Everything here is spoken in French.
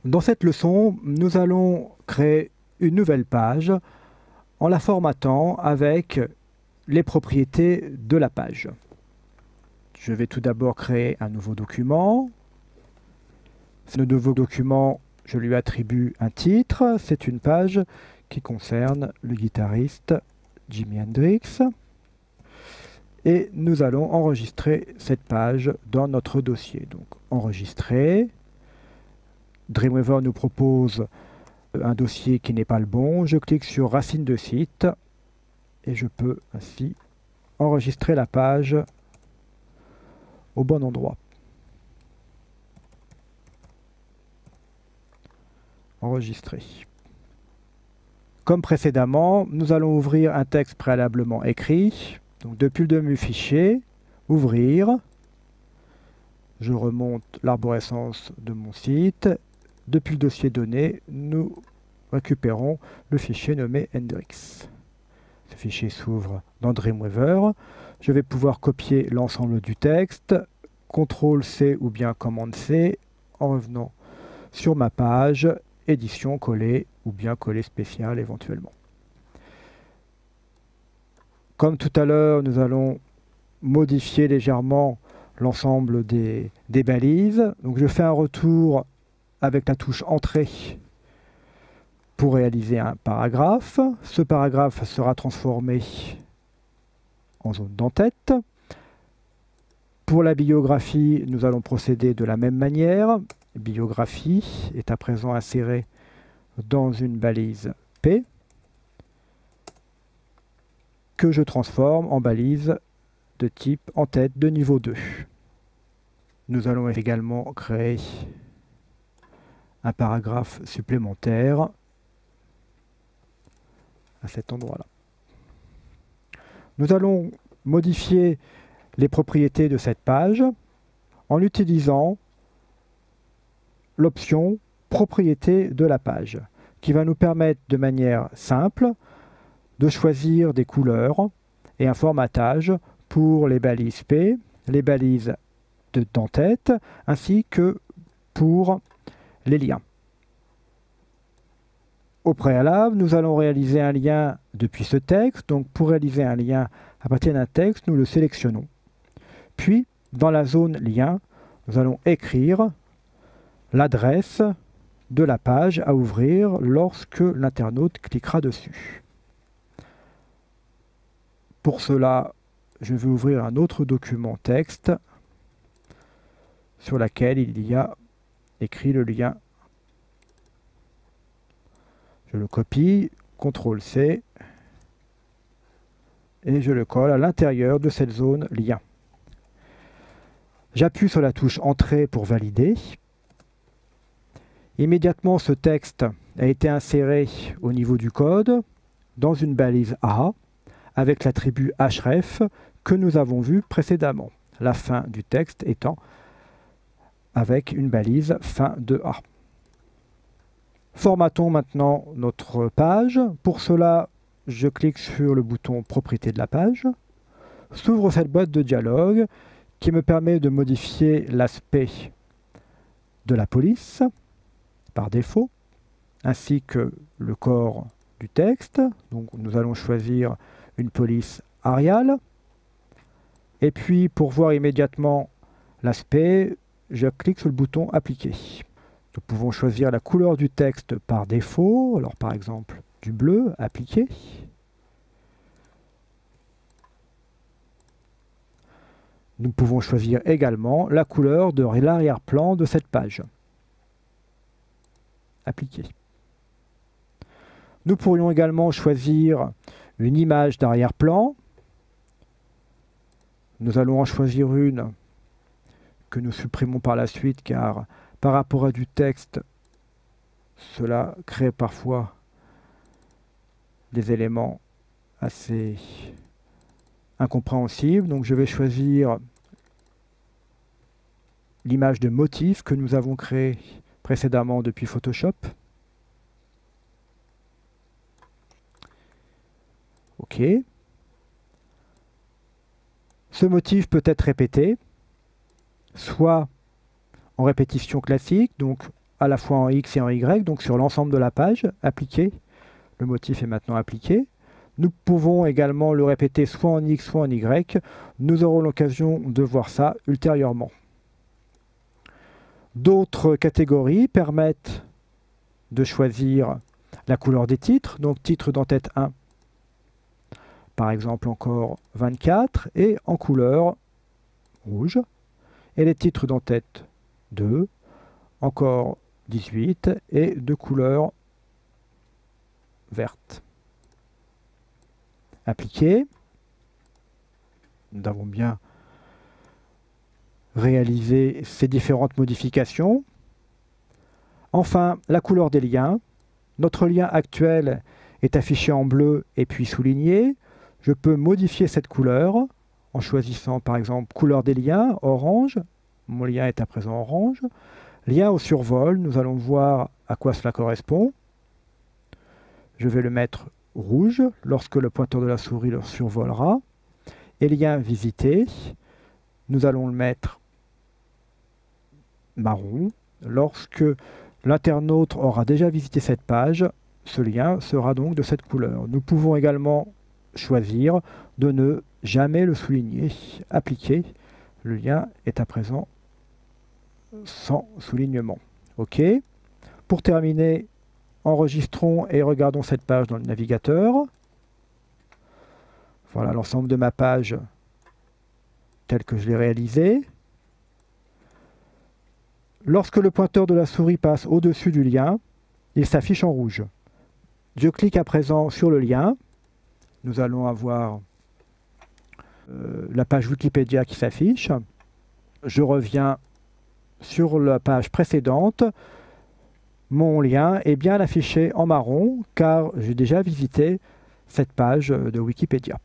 Dans cette leçon, nous allons créer une nouvelle page en la formatant avec les propriétés de la page. Je vais tout d'abord créer un nouveau document. Ce nouveau document, je lui attribue un titre. C'est une page qui concerne le guitariste Jimi Hendrix. Et nous allons enregistrer cette page dans notre dossier. Donc, enregistrer. Dreamweaver nous propose un dossier qui n'est pas le bon. Je clique sur Racine de site et je peux ainsi enregistrer la page au bon endroit. Enregistrer. Comme précédemment, nous allons ouvrir un texte préalablement écrit. Donc depuis le menu Fichier, Ouvrir. Je remonte l'arborescence de mon site. Depuis le dossier Données, nous récupérons le fichier nommé Hendrix. Ce fichier s'ouvre dans Dreamweaver. Je vais pouvoir copier l'ensemble du texte, CTRL-C ou bien COMMAND-C, en revenant sur ma page, édition, coller ou bien coller spécial éventuellement. Comme tout à l'heure, nous allons modifier légèrement l'ensemble des balises. Donc je fais un retour avec la touche Entrée pour réaliser un paragraphe. Ce paragraphe sera transformé en zone d'entête. Pour la biographie, nous allons procéder de la même manière. Biographie est à présent insérée dans une balise P que je transforme en balise de type en-tête de niveau 2. Nous allons également créer un paragraphe supplémentaire à cet endroit-là. Nous allons modifier les propriétés de cette page en utilisant l'option Propriétés de la page, qui va nous permettre de manière simple de choisir des couleurs et un formatage pour les balises P, les balises d'entête, ainsi que pour les liens. Au préalable, nous allons réaliser un lien depuis ce texte. Donc pour réaliser un lien à partir d'un texte, nous le sélectionnons. Puis, dans la zone lien, nous allons écrire l'adresse de la page à ouvrir lorsque l'internaute cliquera dessus. Pour cela, je vais ouvrir un autre document texte sur lequel il y a écrit le lien. Je le copie, CTRL-C, et je le colle à l'intérieur de cette zone lien. J'appuie sur la touche Entrée pour valider. Immédiatement, ce texte a été inséré au niveau du code dans une balise A avec l'attribut href que nous avons vu précédemment. La fin du texte étant avec une balise fin de A. Formatons maintenant notre page. Pour cela, je clique sur le bouton Propriétés de la page. S'ouvre cette boîte de dialogue qui me permet de modifier l'aspect de la police par défaut, ainsi que le corps du texte. Donc nous allons choisir une police Arial. Et puis pour voir immédiatement l'aspect, je clique sur le bouton Appliquer. Nous pouvons choisir la couleur du texte par défaut, alors par exemple du bleu, Appliquer. Nous pouvons choisir également la couleur de l'arrière-plan de cette page. Appliquer. Nous pourrions également choisir une image d'arrière-plan. Nous allons en choisir une que nous supprimons par la suite car par rapport à du texte, cela crée parfois des éléments assez incompréhensibles. Donc je vais choisir l'image de motif que nous avons créée précédemment depuis Photoshop. OK. Ce motif peut être répété, soit en répétition classique, donc à la fois en X et en Y, donc sur l'ensemble de la page, appliqué. Le motif est maintenant appliqué. Nous pouvons également le répéter soit en X, soit en Y. Nous aurons l'occasion de voir ça ultérieurement. D'autres catégories permettent de choisir la couleur des titres, donc titre d'entête 1, par exemple encore 24, et en couleur rouge, et les titres d'entête 2, encore 18, et de couleur verte. Appliqué. Nous avons bien réalisé ces différentes modifications. Enfin, la couleur des liens. Notre lien actuel est affiché en bleu et puis souligné. Je peux modifier cette couleur en choisissant par exemple couleur des liens, orange. Mon lien est à présent orange. Lien au survol, nous allons voir à quoi cela correspond. Je vais le mettre rouge lorsque le pointeur de la souris le survolera. Et lien visité, nous allons le mettre marron. Lorsque l'internaute aura déjà visité cette page, ce lien sera donc de cette couleur. Nous pouvons également choisir de ne jamais le souligner. Appliquer, le lien est à présent sans soulignement. OK. Pour terminer, enregistrons et regardons cette page dans le navigateur. Voilà l'ensemble de ma page telle que je l'ai réalisée. Lorsque le pointeur de la souris passe au-dessus du lien, il s'affiche en rouge. Je clique à présent sur le lien. Nous allons avoir la page Wikipédia qui s'affiche. Je reviens sur la page précédente. Mon lien est bien affiché en marron car j'ai déjà visité cette page de Wikipédia.